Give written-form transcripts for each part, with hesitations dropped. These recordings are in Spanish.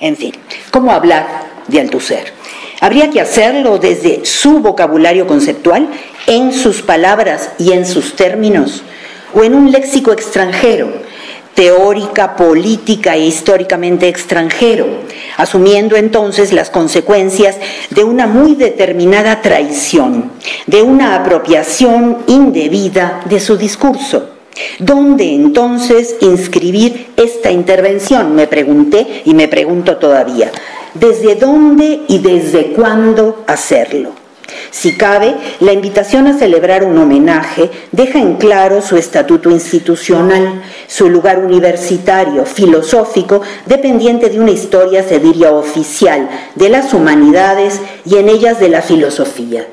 En fin, ¿cómo hablar de Althusser? Habría que hacerlo desde su vocabulario conceptual, en sus palabras y en sus términos, o en un léxico extranjero, teórica, política e históricamente extranjero, asumiendo entonces las consecuencias de una muy determinada traición, de una apropiación indebida de su discurso. ¿Dónde entonces inscribir esta intervención? Me pregunté y me pregunto todavía. ¿Desde dónde y desde cuándo hacerlo? Si cabe, la invitación a celebrar un homenaje deja en claro su estatuto institucional, su lugar universitario, filosófico, dependiente de una historia, se diría, oficial, de las humanidades y en ellas de la filosofía.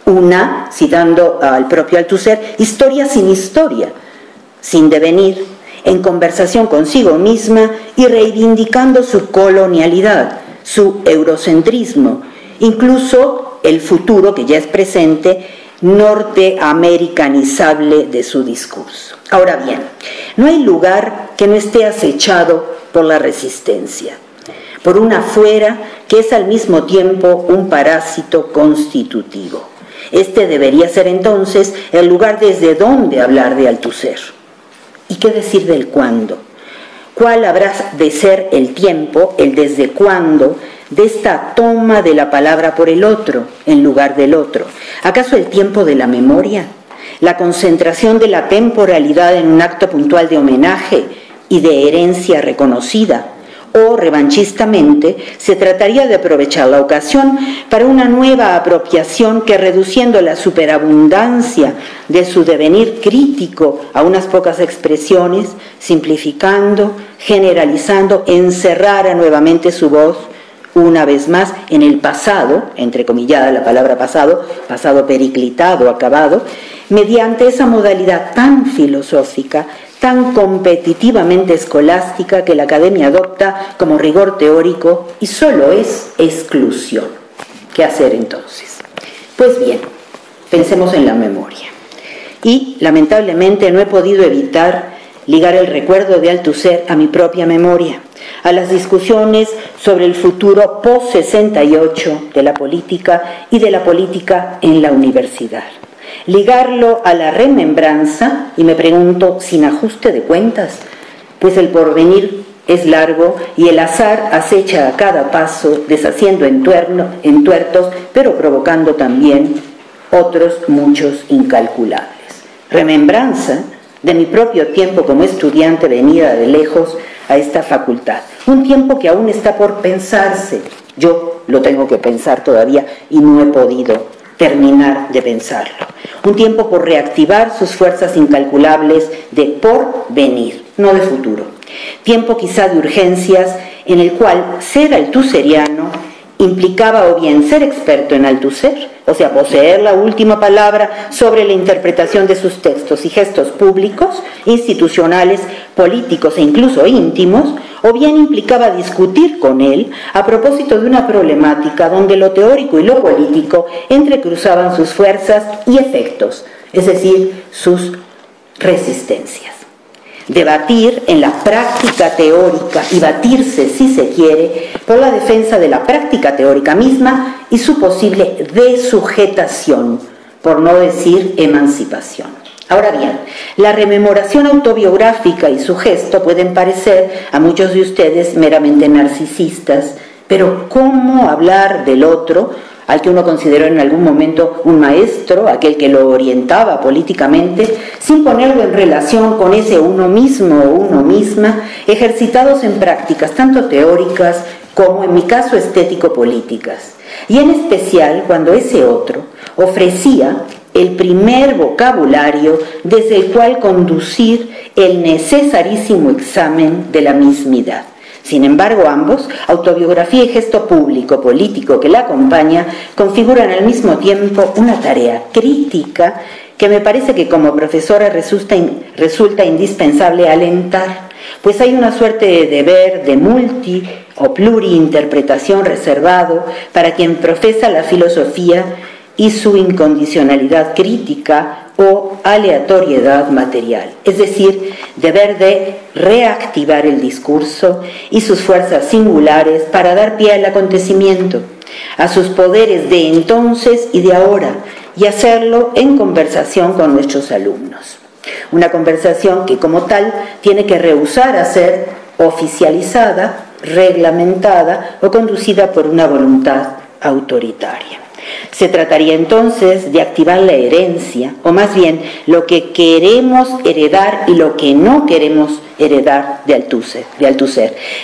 Una, citando al propio Althusser, historia, sin devenir, en conversación consigo misma y reivindicando su colonialidad, su eurocentrismo, incluso el futuro, que ya es presente, norteamericanizable de su discurso. Ahora bien, no hay lugar que no esté acechado por la resistencia, por una fuera que es al mismo tiempo un parásito constitutivo. Este debería ser entonces el lugar desde donde hablar de Althusser. ¿Y qué decir del cuándo? ¿Cuál habrá de ser el tiempo, el desde cuándo, de esta toma de la palabra por el otro en lugar del otro? ¿Acaso el tiempo de la memoria? ¿La concentración de la temporalidad en un acto puntual de homenaje y de herencia reconocida? ¿O, revanchistamente, se trataría de aprovechar la ocasión para una nueva apropiación que, reduciendo la superabundancia de su devenir crítico a unas pocas expresiones, simplificando, generalizando, encerrara nuevamente su voz una vez más en el pasado, entrecomillada la palabra pasado, pasado periclitado, acabado, mediante esa modalidad tan filosófica, tan competitivamente escolástica que la academia adopta como rigor teórico y solo es exclusión? ¿Qué hacer entonces? Pues bien, pensemos en la memoria. Y lamentablemente no he podido evitar ligar el recuerdo de Althusser a mi propia memoria, a las discusiones sobre el futuro post-68 de la política y de la política en la universidad. Ligarlo a la remembranza, y me pregunto, ¿sin ajuste de cuentas? Pues el porvenir es largo y el azar acecha a cada paso, deshaciendo entuertos, pero provocando también otros muchos incalculables. Remembranza de mi propio tiempo como estudiante venida de lejos a esta facultad. Un tiempo que aún está por pensarse. Yo lo tengo que pensar todavía y no he podido terminar de pensarlo. Un tiempo por reactivar sus fuerzas incalculables de porvenir, no de futuro. Tiempo quizá de urgencias en el cual ser althusseriano implicaba o bien ser experto en Althusser, o sea, poseer la última palabra sobre la interpretación de sus textos y gestos públicos, institucionales, políticos e incluso íntimos, o bien implicaba discutir con él a propósito de una problemática donde lo teórico y lo político entrecruzaban sus fuerzas y efectos, es decir, sus resistencias. Debatir en la práctica teórica y batirse, si se quiere, por la defensa de la práctica teórica misma y su posible desujetación, por no decir emancipación. Ahora bien, la rememoración autobiográfica y su gesto pueden parecer a muchos de ustedes meramente narcisistas, pero ¿cómo hablar del otro, al que uno consideró en algún momento un maestro, aquel que lo orientaba políticamente, sin ponerlo en relación con ese uno mismo o uno misma, ejercitados en prácticas tanto teóricas como, en mi caso, estético-políticas? Y en especial cuando ese otro ofrecía el primer vocabulario desde el cual conducir el necesarísimo examen de la mismidad. Sin embargo, ambos, autobiografía y gesto público político que la acompaña, configuran al mismo tiempo una tarea crítica que me parece que como profesora resulta indispensable alentar, pues hay una suerte de deber de multi o pluriinterpretación reservado para quien profesa la filosofía y su incondicionalidad crítica o aleatoriedad material, es decir, deber de reactivar el discurso y sus fuerzas singulares para dar pie al acontecimiento, a sus poderes de entonces y de ahora, y hacerlo en conversación con nuestros alumnos. Una conversación que como tal tiene que rehusar a ser oficializada, reglamentada o conducida por una voluntad autoritaria. Se trataría entonces de activar la herencia, o más bien lo que queremos heredar y lo que no queremos heredar de Althusser,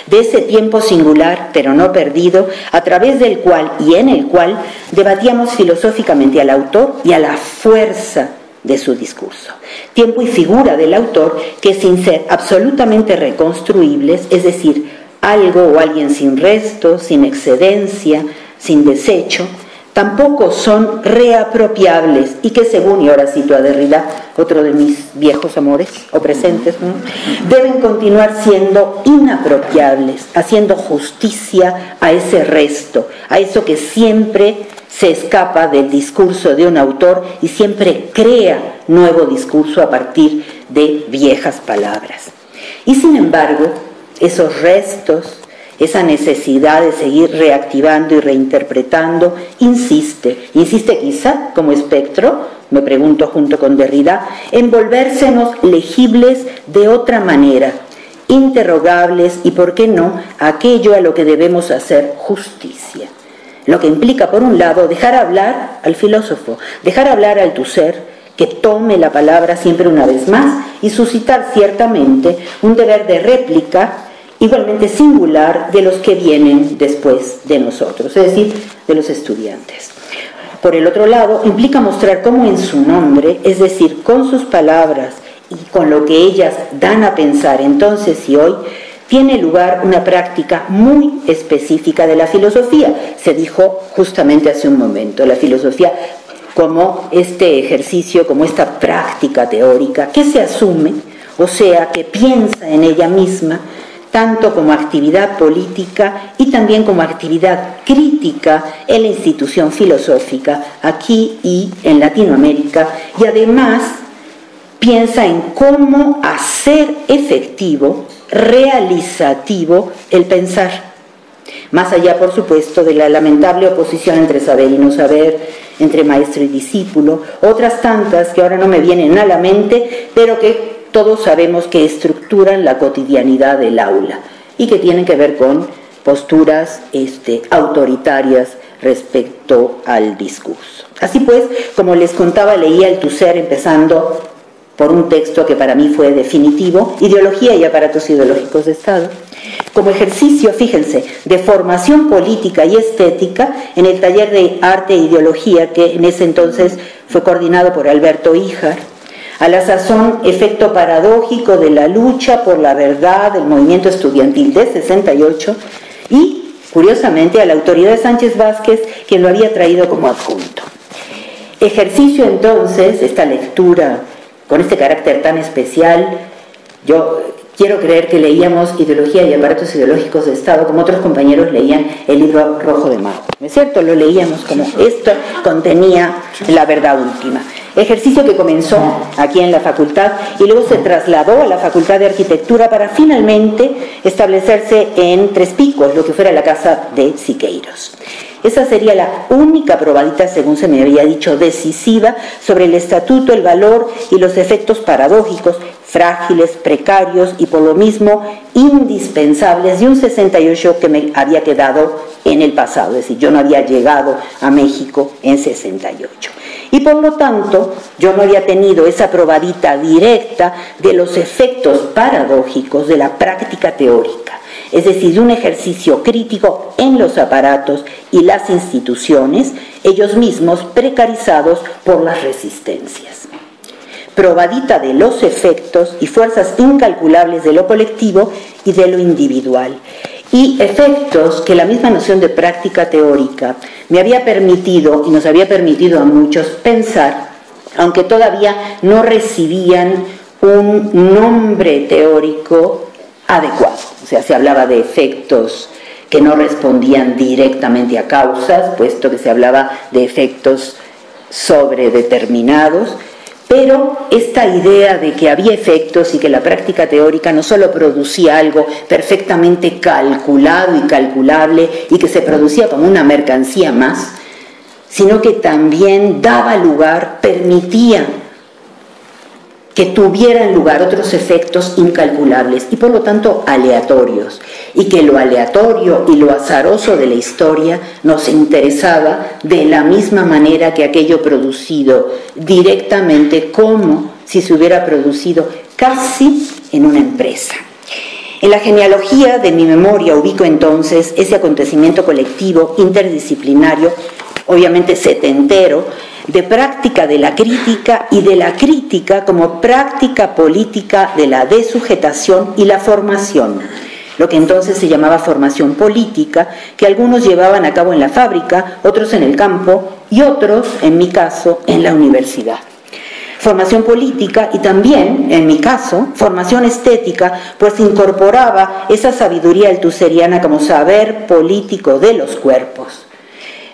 de ese tiempo singular pero no perdido, a través del cual y en el cual debatíamos filosóficamente al autor y a la fuerza de su discurso. Tiempo y figura del autor que, sin ser absolutamente reconstruibles, es decir, algo o alguien sin resto, sin excedencia, sin desecho, tampoco son reapropiables y que, según, y ahora cito a Derrida, otro de mis viejos amores o presentes, ¿no?, deben continuar siendo inapropiables, haciendo justicia a ese resto, a eso que siempre se escapa del discurso de un autor y siempre crea nuevo discurso a partir de viejas palabras. Y sin embargo, esos restos, esa necesidad de seguir reactivando y reinterpretando, insiste quizá como espectro, me pregunto junto con Derrida, en volvérsenos legibles de otra manera, interrogables y, por qué no, aquello a lo que debemos hacer justicia. Lo que implica, por un lado, dejar hablar al filósofo, dejar hablar al Althusser, que tome la palabra siempre una vez más y suscitar ciertamente un deber de réplica igualmente singular de los que vienen después de nosotros, es decir, de los estudiantes. Por el otro lado, implica mostrar cómo en su nombre, es decir, con sus palabras y con lo que ellas dan a pensar entonces y hoy, tiene lugar una práctica muy específica de la filosofía. Se dijo justamente hace un momento, la filosofía como este ejercicio, como esta práctica teórica que se asume, o sea, que piensa en ella misma, tanto como actividad política y también como actividad crítica en la institución filosófica aquí y en Latinoamérica, y además piensa en cómo hacer efectivo, realizativo el pensar, más allá, por supuesto, de la lamentable oposición entre saber y no saber, entre maestro y discípulo, otras tantas que ahora no me vienen a la mente, pero que todos sabemos que estructuran la cotidianidad del aula y que tienen que ver con posturas autoritarias respecto al discurso. Así pues, como les contaba, leí a Althusser empezando por un texto que para mí fue definitivo, Ideología y aparatos ideológicos de Estado, como ejercicio, fíjense, de formación política y estética en el taller de arte e ideología que en ese entonces fue coordinado por Alberto Híjar, a la sazón efecto paradójico de la lucha por la verdad del movimiento estudiantil de 68 y, curiosamente, a la autoridad de Sánchez Vázquez, quien lo había traído como adjunto. Ejercicio entonces, esta lectura con este carácter tan especial, yo quiero creer que leíamos Ideología y aparatos ideológicos de Estado, como otros compañeros leían el libro Rojo de Mago, ¿no es cierto? Lo leíamos como esto contenía la verdad última. Ejercicio que comenzó aquí en la facultad y luego se trasladó a la Facultad de Arquitectura para finalmente establecerse en Tres Picos, lo que fuera la casa de Siqueiros. Esa sería la única probadita, según se me había dicho, decisiva sobre el estatuto, el valor y los efectos paradójicos, frágiles, precarios y por lo mismo indispensables de un 68 que me había quedado en el pasado, es decir, yo no había llegado a México en 68. Y por lo tanto, yo no había tenido esa probadita directa de los efectos paradójicos de la práctica teórica, es decir, de un ejercicio crítico en los aparatos y las instituciones, ellos mismos precarizados por las resistencias. Probadita de los efectos y fuerzas incalculables de lo colectivo y de lo individual. Y efectos que la misma noción de práctica teórica me había permitido, y nos había permitido a muchos, pensar, aunque todavía no recibían un nombre teórico adecuado. O sea, se hablaba de efectos que no respondían directamente a causas, puesto que se hablaba de efectos sobredeterminados, pero esta idea de que había efectos y que la práctica teórica no solo producía algo perfectamente calculado y calculable y que se producía como una mercancía más, sino que también daba lugar, permitía que tuvieran lugar otros efectos incalculables y por lo tanto aleatorios, y que lo aleatorio y lo azaroso de la historia nos interesaba de la misma manera que aquello producido directamente, como si se hubiera producido casi en una empresa. En la genealogía de mi memoria ubico entonces ese acontecimiento colectivo interdisciplinario, obviamente setentero, de práctica de la crítica y de la crítica como práctica política de la desujetación y la formación, lo que entonces se llamaba formación política, que algunos llevaban a cabo en la fábrica, otros en el campo y otros, en mi caso, en la universidad. Formación política y también, en mi caso, formación estética, pues incorporaba esa sabiduría althuseriana como saber político de los cuerpos,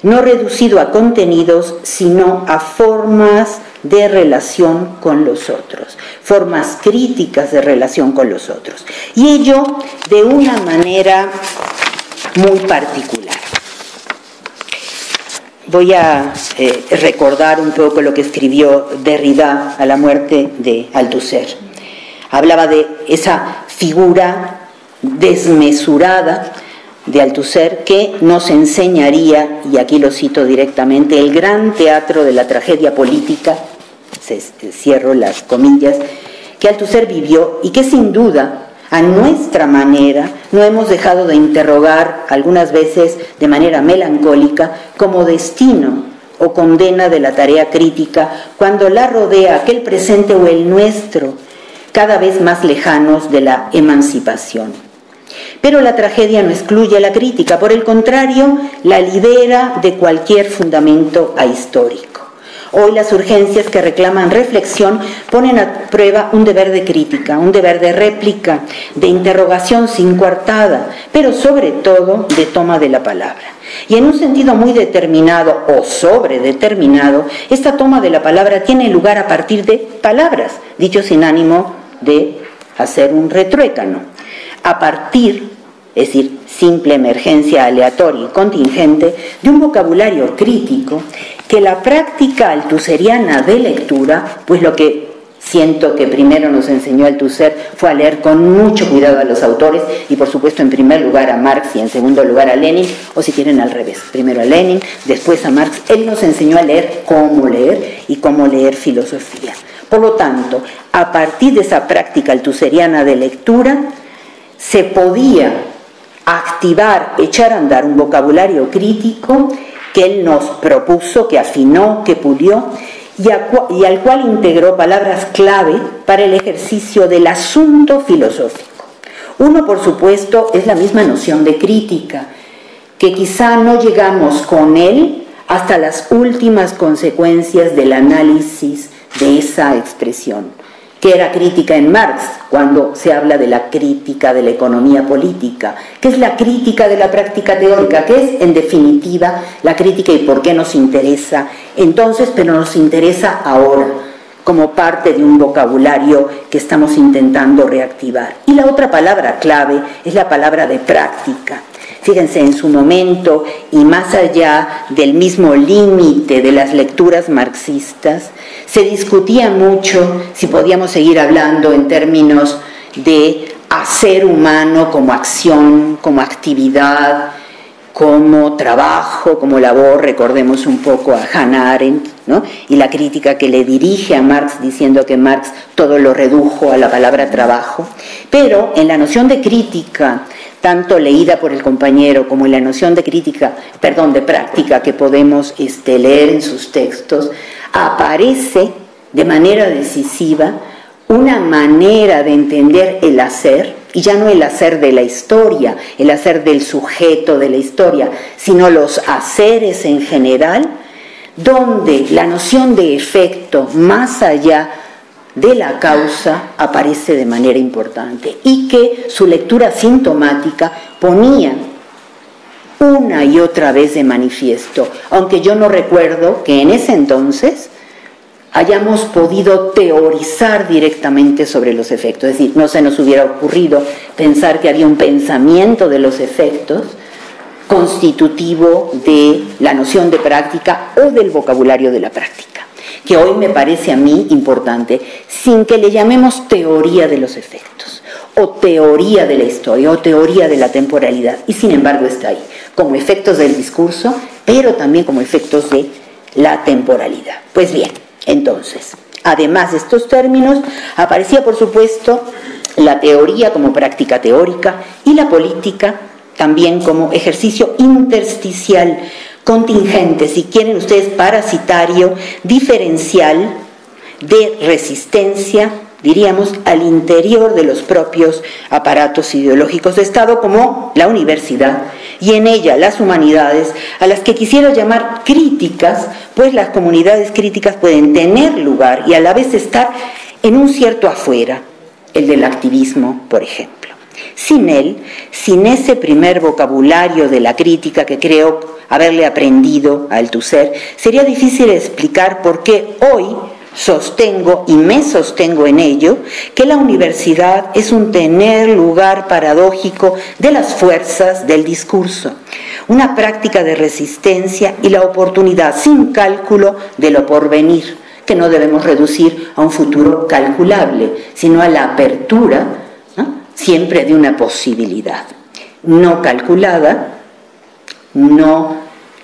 no reducido a contenidos, sino a formas de relación con los otros, formas críticas de relación con los otros, y ello de una manera muy particular. Voy a recordar un poco lo que escribió Derrida a la muerte de Althusser. Hablaba de esa figura desmesurada de Althusser que nos enseñaría, y aquí lo cito directamente, el gran teatro de la tragedia política, cierro las comillas, que Althusser vivió y que sin duda, a nuestra manera, no hemos dejado de interrogar, algunas veces de manera melancólica, como destino o condena de la tarea crítica cuando la rodea aquel presente o el nuestro, cada vez más lejanos de la emancipación. Pero la tragedia no excluye a la crítica, por el contrario, la libera de cualquier fundamento ahistórico. Hoy las urgencias que reclaman reflexión ponen a prueba un deber de crítica, un deber de réplica, de interrogación sin coartada, pero sobre todo de toma de la palabra. Y en un sentido muy determinado o sobredeterminado, esta toma de la palabra tiene lugar a partir de palabras, dicho sin ánimo de hacer un retruécano. A partir, es decir, simple emergencia aleatoria y contingente, de un vocabulario crítico que la práctica althusseriana de lectura, pues lo que siento que primero nos enseñó Althusser fue a leer con mucho cuidado a los autores y por supuesto en primer lugar a Marx y en segundo lugar a Lenin, o si quieren al revés, primero a Lenin, después a Marx. Él nos enseñó a leer y cómo leer filosofía. Por lo tanto, a partir de esa práctica althusseriana de lectura, se podía activar, echar a andar un vocabulario crítico que él nos propuso, que afinó, que pulió y al cual integró palabras clave para el ejercicio del asunto filosófico. Uno, por supuesto, es la misma noción de crítica, que quizá no llegamos con él hasta las últimas consecuencias del análisis de esa expresión, que era crítica en Marx, cuando se habla de la crítica de la economía política, que es la crítica de la práctica teórica, que es en definitiva la crítica y por qué nos interesa entonces, pero nos interesa ahora, como parte de un vocabulario que estamos intentando reactivar. Y la otra palabra clave es la palabra de práctica. Fíjense, en su momento, y más allá del mismo límite de las lecturas marxistas, se discutía mucho si podíamos seguir hablando en términos de hacer humano como acción, como actividad, como trabajo, como labor. Recordemos un poco a Hannah Arendt, ¿no? Y la crítica que le dirige a Marx, diciendo que Marx todo lo redujo a la palabra trabajo. Pero en la noción de crítica, tanto leída por el compañero como en la noción de de práctica que podemos leer en sus textos, aparece de manera decisiva una manera de entender el hacer, y ya no el hacer de la historia, el hacer del sujeto de la historia, sino los haceres en general, donde la noción de efecto más allá de la causa aparece de manera importante y que su lectura sintomática ponía una y otra vez de manifiesto, aunque yo no recuerdo que en ese entonces hayamos podido teorizar directamente sobre los efectos. Es decir, no se nos hubiera ocurrido pensar que había un pensamiento de los efectos constitutivo de la noción de práctica o del vocabulario de la práctica, que hoy me parece a mí importante, sin que le llamemos teoría de los efectos, o teoría de la historia, o teoría de la temporalidad, y sin embargo está ahí, como efectos del discurso, pero también como efectos de la temporalidad. Pues bien, entonces, además de estos términos, aparecía por supuesto la teoría como práctica teórica y la política también como ejercicio intersticial, contingente, si quieren ustedes parasitario, diferencial de resistencia, diríamos, al interior de los propios aparatos ideológicos de Estado, como la universidad, y en ella las humanidades, a las que quisiera llamar críticas, pues las comunidades críticas pueden tener lugar y a la vez estar en un cierto afuera, el del activismo, por ejemplo. Sin él, sin ese primer vocabulario de la crítica que creo haberle aprendido a Althusser, sería difícil explicar por qué hoy sostengo y me sostengo en ello que la universidad es un tener lugar paradójico de las fuerzas del discurso, una práctica de resistencia y la oportunidad sin cálculo de lo porvenir, que no debemos reducir a un futuro calculable, sino a la apertura, ¿no?, siempre de una posibilidad no calculada, no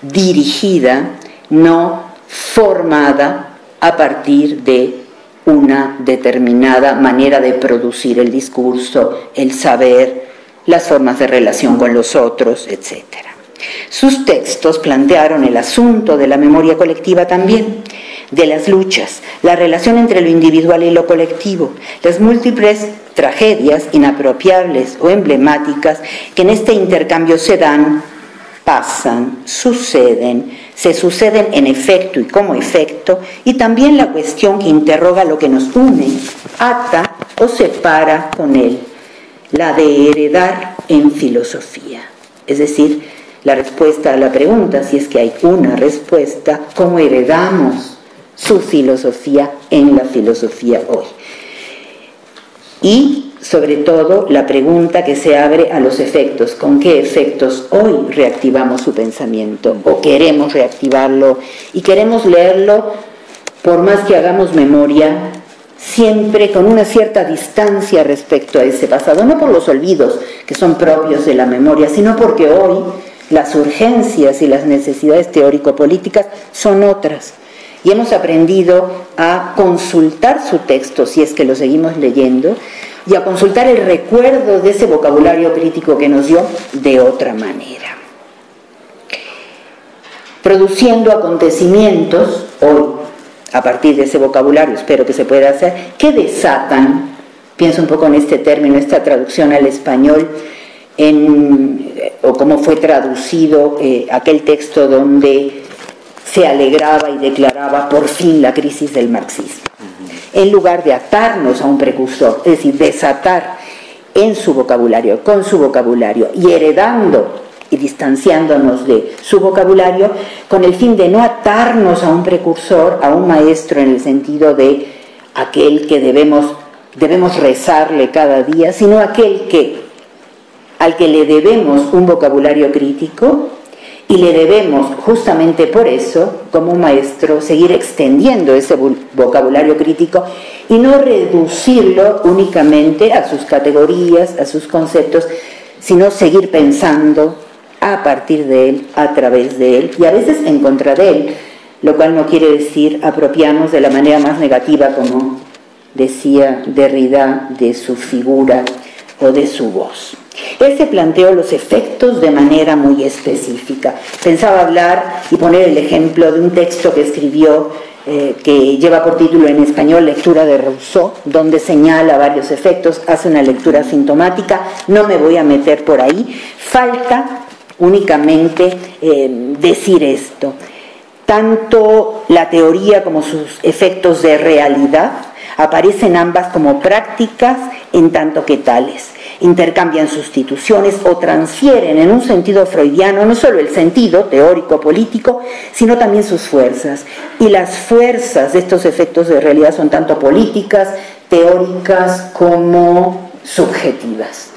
dirigida, no formada a partir de una determinada manera de producir el discurso, el saber, las formas de relación con los otros, etc. Sus textos plantearon el asunto de la memoria colectiva también, de las luchas, la relación entre lo individual y lo colectivo, las múltiples tragedias inapropiables o emblemáticas que en este intercambio se dan, pasan, suceden, se suceden en efecto y como efecto, y también la cuestión que interroga lo que nos une, ata o separa con él, la de heredar en filosofía. Es decir, la respuesta a la pregunta, si es que hay una respuesta, ¿cómo heredamos su filosofía en la filosofía hoy? Y, sobre todo, la pregunta que se abre a los efectos. ¿Con qué efectos hoy reactivamos su pensamiento? ¿O queremos reactivarlo? Y queremos leerlo, por más que hagamos memoria, siempre con una cierta distancia respecto a ese pasado. No por los olvidos que son propios de la memoria, sino porque hoy las urgencias y las necesidades teórico-políticas son otras. Y hemos aprendido a consultar su texto, si es que lo seguimos leyendo, y a consultar el recuerdo de ese vocabulario crítico que nos dio de otra manera. Produciendo acontecimientos, hoy, a partir de ese vocabulario, espero que se pueda hacer, que desatan, pienso un poco en este término, esta traducción al español, o cómo fue traducido aquel texto donde se alegraba y declaraba por fin la crisis del marxismo. En lugar de atarnos a un precursor, es decir, desatar en su vocabulario, con su vocabulario, y heredando y distanciándonos de su vocabulario, con el fin de no atarnos a un precursor, a un maestro en el sentido de aquel que debemos rezarle cada día, sino aquel al que le debemos un vocabulario crítico, y le debemos, justamente por eso, como maestro, seguir extendiendo ese vocabulario crítico y no reducirlo únicamente a sus categorías, a sus conceptos, sino seguir pensando a partir de él, a través de él, y a veces en contra de él, lo cual no quiere decir apropiarnos de la manera más negativa, como decía Derrida, de su figura o de su voz. Él se planteó los efectos de manera muy específica. Pensaba hablar y poner el ejemplo de un texto que escribió, que lleva por título en español Lectura de Rousseau, donde señala varios efectos, hace una lectura sintomática. No me voy a meter por ahí. Falta únicamente decir esto. Tanto la teoría como sus efectos de realidad aparecen ambas como prácticas en tanto que tales. intercambian sustituciones o transfieren en un sentido freudiano no solo el sentido teórico-político, sino también sus fuerzas. Y las fuerzas de estos efectos de realidad son tanto políticas, teóricas como subjetivas,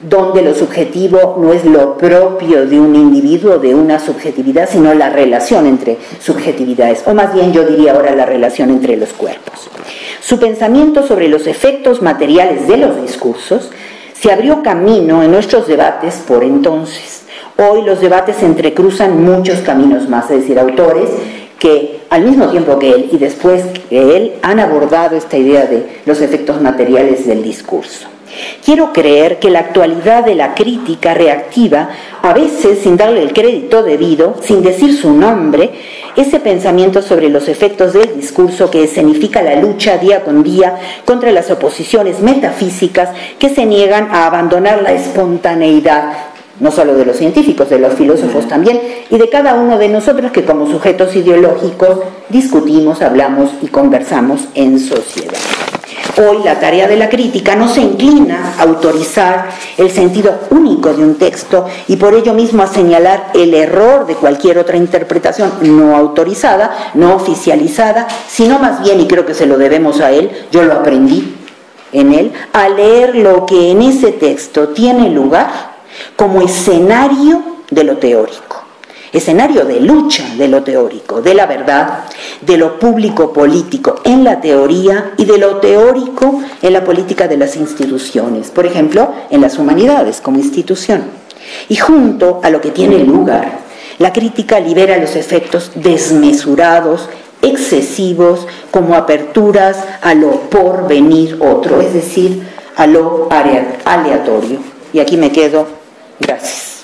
donde lo subjetivo no es lo propio de un individuo, de una subjetividad, sino la relación entre subjetividades, o más bien yo diría ahora la relación entre los cuerpos. Su pensamiento sobre los efectos materiales de los discursos se abrió camino en nuestros debates por entonces. Hoy los debates entrecruzan muchos caminos más, es decir, autores que al mismo tiempo que él y después que él han abordado esta idea de los efectos materiales del discurso. Quiero creer que la actualidad de la crítica reactiva, a veces sin darle el crédito debido, sin decir su nombre, ese pensamiento sobre los efectos del discurso que escenifica la lucha día con día contra las oposiciones metafísicas que se niegan a abandonar la espontaneidad, no solo de los científicos, de los filósofos también, y de cada uno de nosotros que como sujetos ideológicos discutimos, hablamos y conversamos en sociedad. Hoy la tarea de la crítica no se inclina a autorizar el sentido único de un texto y por ello mismo a señalar el error de cualquier otra interpretación no autorizada, no oficializada, sino más bien, y creo que se lo debemos a él, yo lo aprendí en él, a leer lo que en ese texto tiene lugar como escenario de lo teórico, escenario de lucha de lo teórico, de la verdad, de lo público político en la teoría y de lo teórico en la política de las instituciones, por ejemplo, en las humanidades como institución. Y junto a lo que tiene lugar, la crítica libera los efectos desmesurados, excesivos, como aperturas a lo porvenir otro, es decir, a lo aleatorio. Y aquí me quedo. Gracias.